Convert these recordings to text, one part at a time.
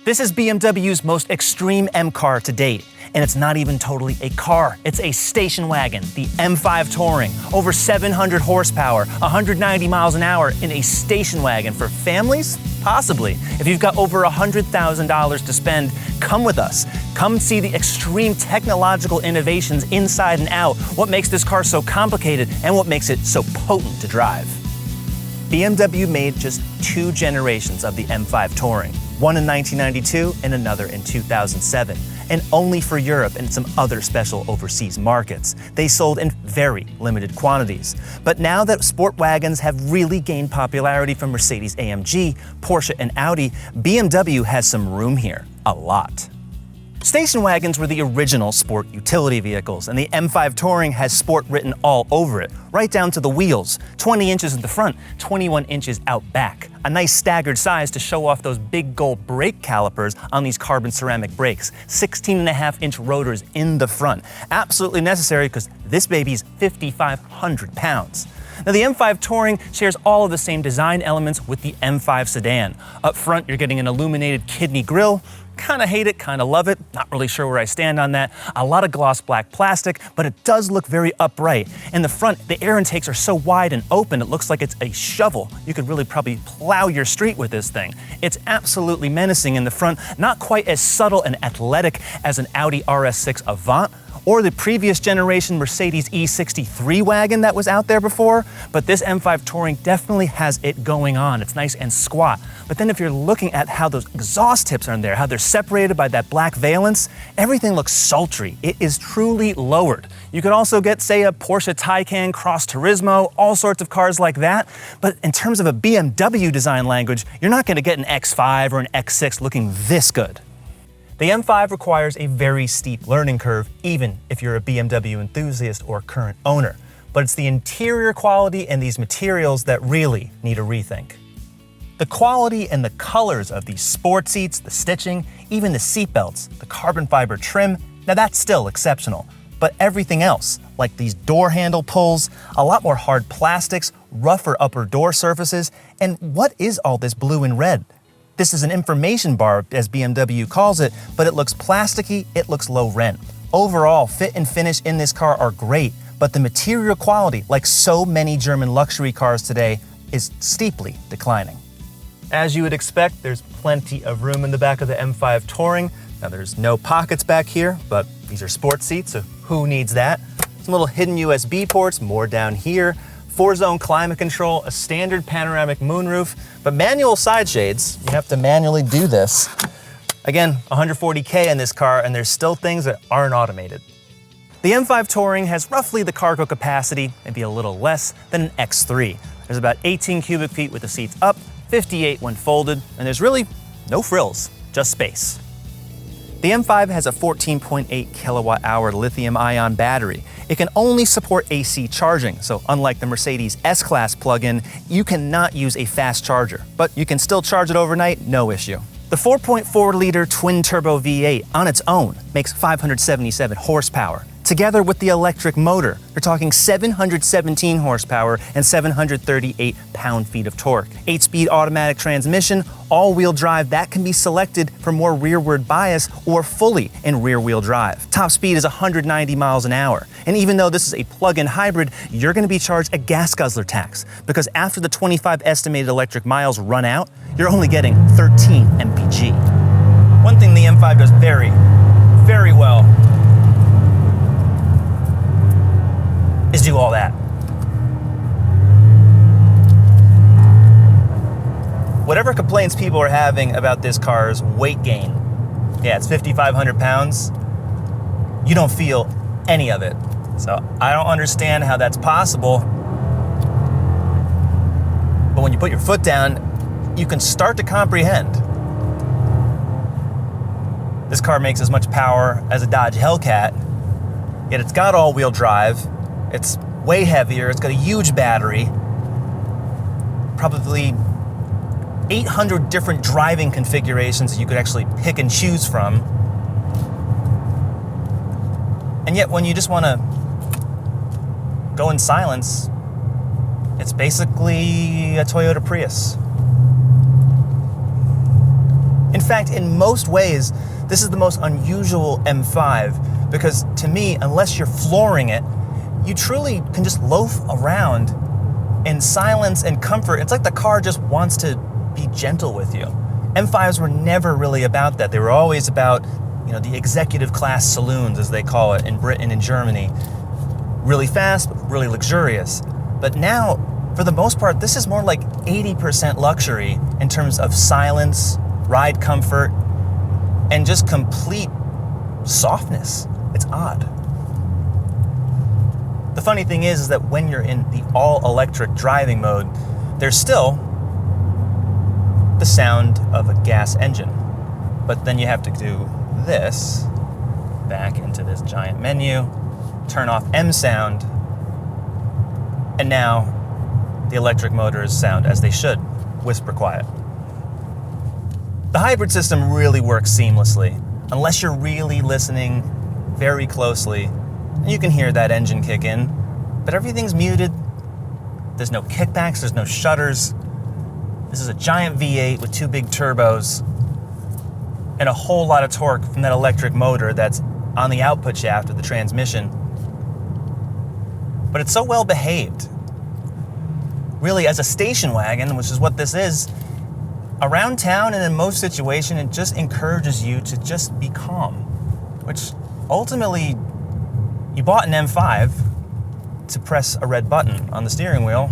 This is BMW's most extreme M car to date, and it's not even totally a car. It's a station wagon, the M5 Touring. Over 700 horsepower, 190 miles an hour in a station wagon for families? Possibly. If you've got over $100,000 to spend, come with us. Come see the extreme technological innovations inside and out, what makes this car so complicated and what makes it so potent to drive. BMW made just 2 generations of the M5 Touring, one in 1992 and another in 2007, and only for Europe and some other special overseas markets. They sold in very limited quantities. But now that sport wagons have really gained popularity from Mercedes-AMG, Porsche, and Audi, BMW has some room here, a lot. Station wagons were the original sport utility vehicles, and the M5 Touring has sport written all over it, right down to the wheels, 20 inches in the front, 21 inches out back. A nice staggered size to show off those big gold brake calipers on these carbon ceramic brakes, 16.5-inch rotors in the front. Absolutely necessary because this baby's 5,500 pounds. Now, the M5 Touring shares all of the same design elements with the M5 sedan. Up front, you're getting an illuminated kidney grille. Kinda hate it, kinda love it, not really sure where I stand on that. A lot of gloss black plastic, but it does look very upright. In the front, the air intakes are so wide and open, it looks like it's a shovel. You could really probably plow your street with this thing. It's absolutely menacing in the front, not quite as subtle and athletic as an Audi RS6 Avant, or the previous generation Mercedes E63 wagon that was out there before, but this M5 Touring definitely has it going on. It's nice and squat. But then if you're looking at how those exhaust tips are in there, how they're separated by that black valance, everything looks sultry. It is truly lowered. You could also get, say, a Porsche Taycan Cross Turismo, all sorts of cars like that. But in terms of a BMW design language, you're not gonna get an X5 or an X6 looking this good. The M5 requires a very steep learning curve, even if you're a BMW enthusiast or current owner. But it's the interior quality and these materials that really need a rethink. The quality and the colors of these sport seats, the stitching, even the seat belts, the carbon fiber trim, now that's still exceptional. But everything else, like these door handle pulls, a lot more hard plastics, rougher upper door surfaces, and what is all this blue and red? This is an information bar, as BMW calls it, but it looks plasticky, it looks low rent. Overall, fit and finish in this car are great, but the material quality, like so many German luxury cars today, is steeply declining. As you would expect, there's plenty of room in the back of the M5 Touring. Now there's no pockets back here, but these are sport seats, so who needs that? Some little hidden USB ports, more down here. 4-zone climate control, a standard panoramic moonroof, but manual side shades, you have to manually do this. Again, 140K in this car, and there's still things that aren't automated. The M5 Touring has roughly the cargo capacity, maybe a little less, than an X3. There's about 18 cubic feet with the seats up, 58 when folded, and there's really no frills, just space. The M5 has a 14.8 kilowatt-hour lithium-ion battery. It can only support AC charging, so unlike the Mercedes S-Class plug-in, you cannot use a fast charger, but you can still charge it overnight, no issue. The 4.4-liter twin-turbo V8 on its own makes 577 horsepower. Together with the electric motor, you're talking 717 horsepower and 738 pound-feet of torque. 8-speed automatic transmission, all-wheel drive, that can be selected for more rearward bias or fully in rear-wheel drive. Top speed is 190 miles an hour. And even though this is a plug-in hybrid, you're going to be charged a gas guzzler tax because after the 25 estimated electric miles run out, you're only getting 13 mpg. One thing the M5 does very, very well is do all that. Whatever complaints people are having about this car's weight gain, yeah, it's 5,500 pounds, you don't feel any of it. So I don't understand how that's possible. But when you put your foot down, you can start to comprehend. This car makes as much power as a Dodge Hellcat, yet it's got all-wheel drive. It's way heavier, it's got a huge battery, probably 800 different driving configurations that you could actually pick and choose from. And yet when you just want to go in silence, it's basically a Toyota Prius. In fact, in most ways, this is the most unusual M5 because to me, unless you're flooring it, you truly can just loaf around in silence and comfort. It's like the car just wants to be gentle with you. M5s were never really about that. They were always about, the executive class saloons, as they call it in Britain and Germany. Really fast, but really luxurious. But now, for the most part, this is more like 80% luxury in terms of silence, ride comfort, and just complete softness. It's odd. The funny thing is that when you're in the all-electric driving mode, there's still the sound of a gas engine. But then you have to do this, back into this giant menu, turn off M sound, and now the electric motors sound as they should, whisper quiet. The hybrid system really works seamlessly, unless you're really listening very closely. You can hear that engine kick in, but everything's muted. There's no kickbacks, there's no shudders. This is a giant V8 with 2 big turbos and a whole lot of torque from that electric motor that's on the output shaft of the transmission. But it's so well behaved. Really, as a station wagon, which is what this is, around town and in most situations, it just encourages you to just be calm, which ultimately, you bought an M5 to press a red button on the steering wheel.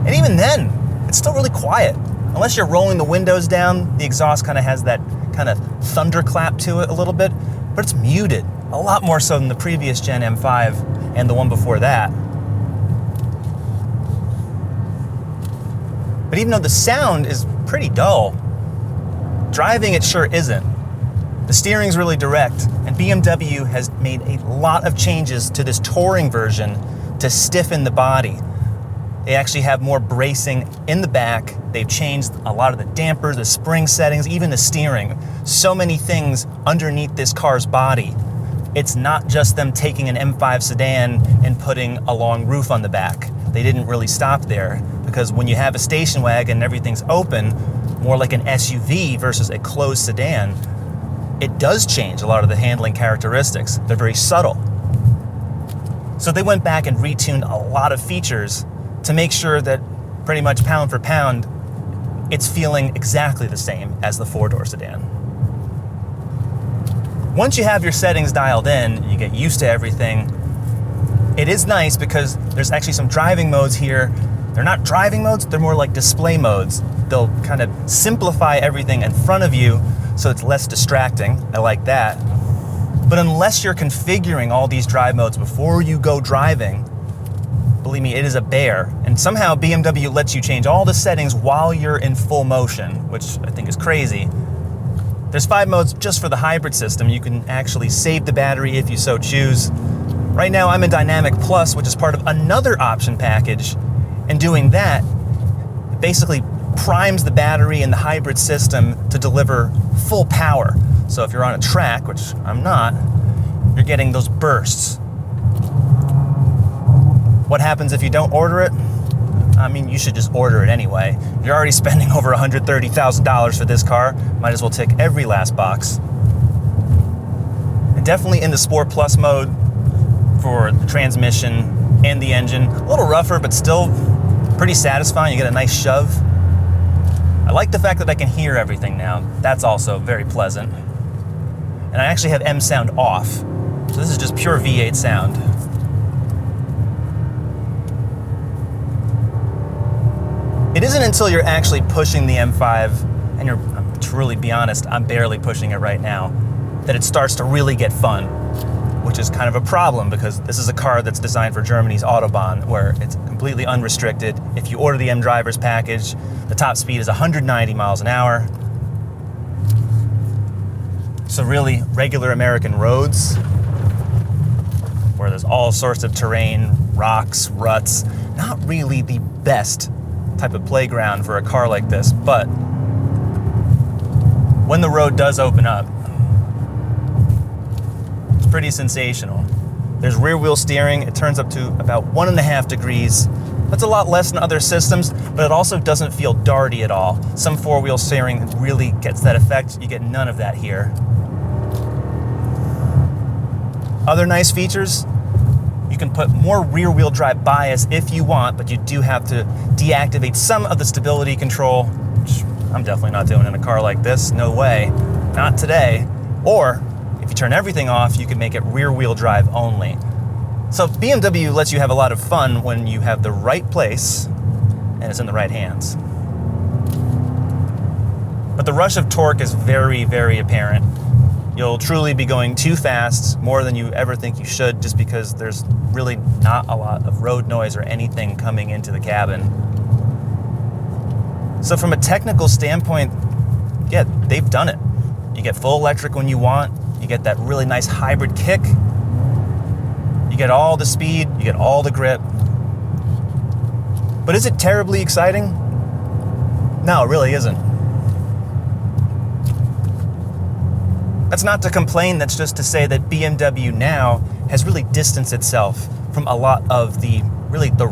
And even then, it's still really quiet. Unless you're rolling the windows down, the exhaust kind of has that kind of thunderclap to it a little bit, but it's muted, a lot more so than the previous Gen M5 and the one before that. But even though the sound is pretty dull, driving it sure isn't. The steering's really direct, and BMW has made a lot of changes to this touring version to stiffen the body. They actually have more bracing in the back. They've changed a lot of the dampers, the spring settings, even the steering. So many things underneath this car's body. It's not just them taking an M5 sedan and putting a long roof on the back. They didn't really stop there, because when you have a station wagon and everything's open, more like an SUV versus a closed sedan, it does change a lot of the handling characteristics. They're very subtle. So they went back and retuned a lot of features to make sure that pretty much pound for pound, it's feeling exactly the same as the four-door sedan. Once you have your settings dialed in, you get used to everything. It is nice because there's actually some driving modes here. They're not driving modes, they're more like display modes. They'll kind of simplify everything in front of you so it's less distracting. I like that. But unless you're configuring all these drive modes before you go driving, believe me, it is a bear. And somehow BMW lets you change all the settings while you're in full motion, which I think is crazy. There's 5 modes just for the hybrid system. You can actually save the battery if you so choose. Right now I'm in Dynamic Plus, which is part of another option package. And doing that, it basically primes the battery in the hybrid system to deliver full power. So if you're on a track, which I'm not, you're getting those bursts. What happens if you don't order it? I mean, you should just order it anyway. You're already spending over $130,000 for this car. Might as well tick every last box. And definitely in the Sport Plus mode for the transmission and the engine. A little rougher, but still pretty satisfying. You get a nice shove. I like the fact that I can hear everything now. That's also very pleasant. And I actually have M sound off. So this is just pure V8 sound. It isn't until you're actually pushing the M5, and to really be honest, I'm barely pushing it right now, that it starts to really get fun, which is kind of a problem because this is a car that's designed for Germany's Autobahn, where it's completely unrestricted. If you order the M Drivers package, the top speed is 190 miles an hour. So really, regular American roads, where there's all sorts of terrain, rocks, ruts, not really the best type of playground for a car like this, but when the road does open up, pretty sensational. There's rear wheel steering. It turns up to about 1.5 degrees That's a lot less than other systems, but it also doesn't feel darty at all. Some four-wheel steering really gets that effect. You get none of that here. Other nice features, you can put more rear-wheel drive bias if you want, but you do have to deactivate some of the stability control, which I'm definitely not doing in a car like this. No way. Not today. Or, if you turn everything off, you can make it rear-wheel drive only. So BMW lets you have a lot of fun when you have the right place and it's in the right hands. But the rush of torque is very, very apparent. You'll truly be going too fast, more than you ever think you should, just because there's really not a lot of road noise or anything coming into the cabin. So from a technical standpoint, yeah, they've done it. You get full electric when you want, you get that really nice hybrid kick, you get all the speed, you get all the grip. But is it terribly exciting? No, it really isn't. That's not to complain, that's just to say that BMW now has really distanced itself from a lot of the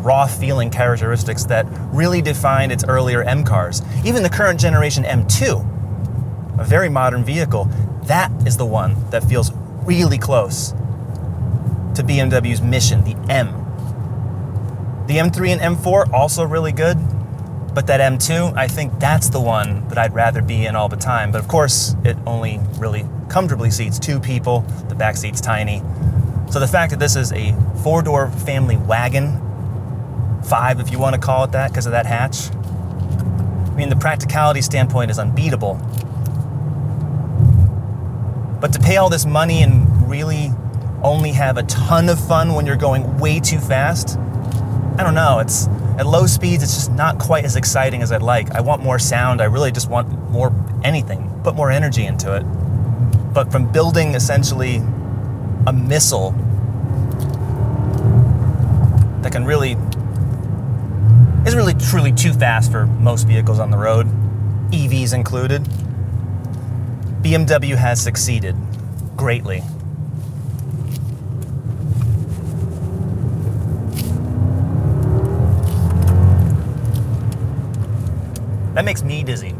raw feeling characteristics that really defined its earlier M cars. Even the current generation M2, a very modern vehicle, that is the one that feels really close to BMW's mission, the M. The M3 and M4 also really good, but that M2, I think that's the one that I'd rather be in all the time. But of course, it only really comfortably seats 2 people. The back seat's tiny. So the fact that this is a 4-door family wagon, 5 if you want to call it that because of that hatch, I mean, the practicality standpoint is unbeatable. But to pay all this money and really only have a ton of fun when you're going way too fast, I don't know, it's at low speeds, it's just not quite as exciting as I'd like. I want more sound, I really just want more anything, put more energy into it. But from building essentially a missile that can is really truly too fast for most vehicles on the road, EVs included, BMW has succeeded greatly. That makes me dizzy.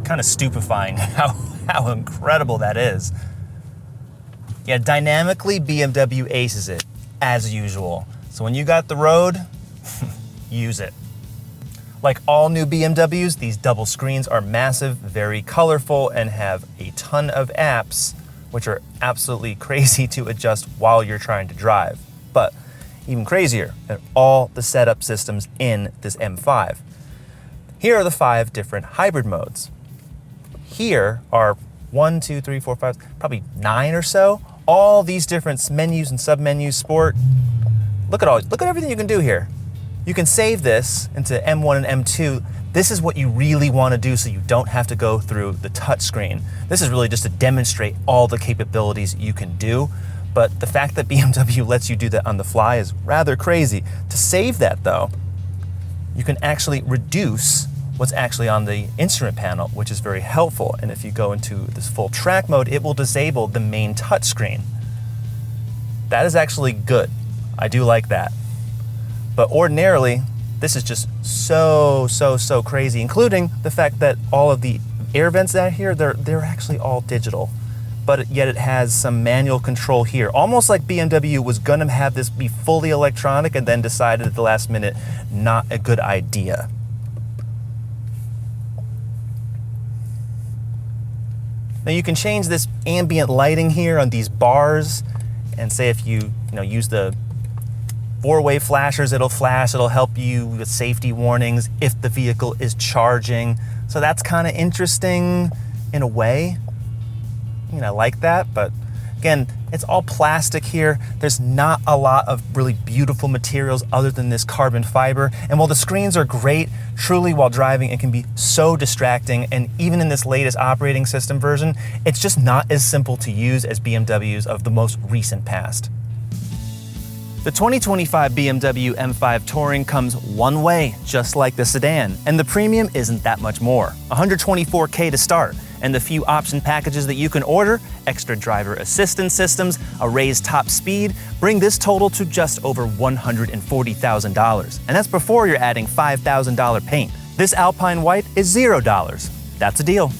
Kind of stupefying how incredible that is. Yeah, dynamically, BMW aces it, as usual. So when you got the road, use it. Like all new BMWs, these double screens are massive, very colorful, and have a ton of apps, which are absolutely crazy to adjust while you're trying to drive. But even crazier, all the setup systems in this M5. Here are the 5 different hybrid modes. Here are 1, 2, 3, 4, 5, probably 9 or so. All these different menus and submenus, sport. Look at everything you can do here. You can save this into M1 and M2. This is what you really want to do so you don't have to go through the touch screen. This is really just to demonstrate all the capabilities you can do. But the fact that BMW lets you do that on the fly is rather crazy. To save that though, you can actually reduce what's actually on the instrument panel, which is very helpful. And if you go into this full track mode, it will disable the main touchscreen. That is actually good. I do like that. But ordinarily, this is just so crazy, including the fact that all of the air vents out here, they're actually all digital. But yet it has some manual control here. Almost like BMW was gonna have this be fully electronic and then decided at the last minute, not a good idea. Now you can change this ambient lighting here on these bars and say if you use the 4-way flashers, it'll flash, it'll help you with safety warnings if the vehicle is charging. So that's kind of interesting in a way. I like that, but again, it's all plastic here. There's not a lot of really beautiful materials other than this carbon fiber. And while the screens are great, truly while driving, it can be so distracting. And even in this latest operating system version, it's just not as simple to use as BMWs of the most recent past. The 2025 BMW M5 Touring comes one way, just like the sedan, and the premium isn't that much more, $124K to start. And the few option packages that you can order, extra driver assistance systems, a raised top speed, bring this total to just over $140,000. And that's before you're adding $5,000 paint. This Alpine White is $0. That's a deal.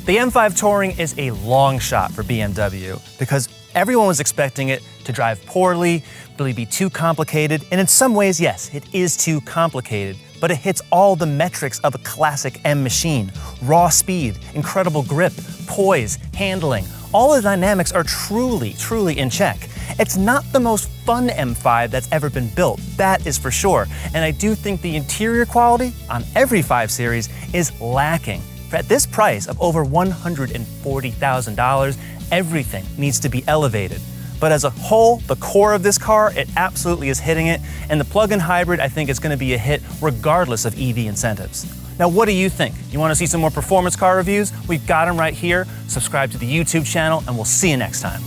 The M5 Touring is a long shot for BMW because everyone was expecting it to drive poorly, really be too complicated, and in some ways, yes, it is too complicated, but it hits all the metrics of a classic M machine. Raw speed, incredible grip, poise, handling, all the dynamics are truly in check. It's not the most fun M5 that's ever been built, that is for sure, and I do think the interior quality on every 5 Series is lacking. At this price of over $140,000, everything needs to be elevated. But as a whole, the core of this car, it absolutely is hitting it, and the plug-in hybrid, I think, is going to be a hit regardless of EV incentives. Now, what do you think? You want to see some more performance car reviews? We've got them right here. Subscribe to the YouTube channel, and we'll see you next time.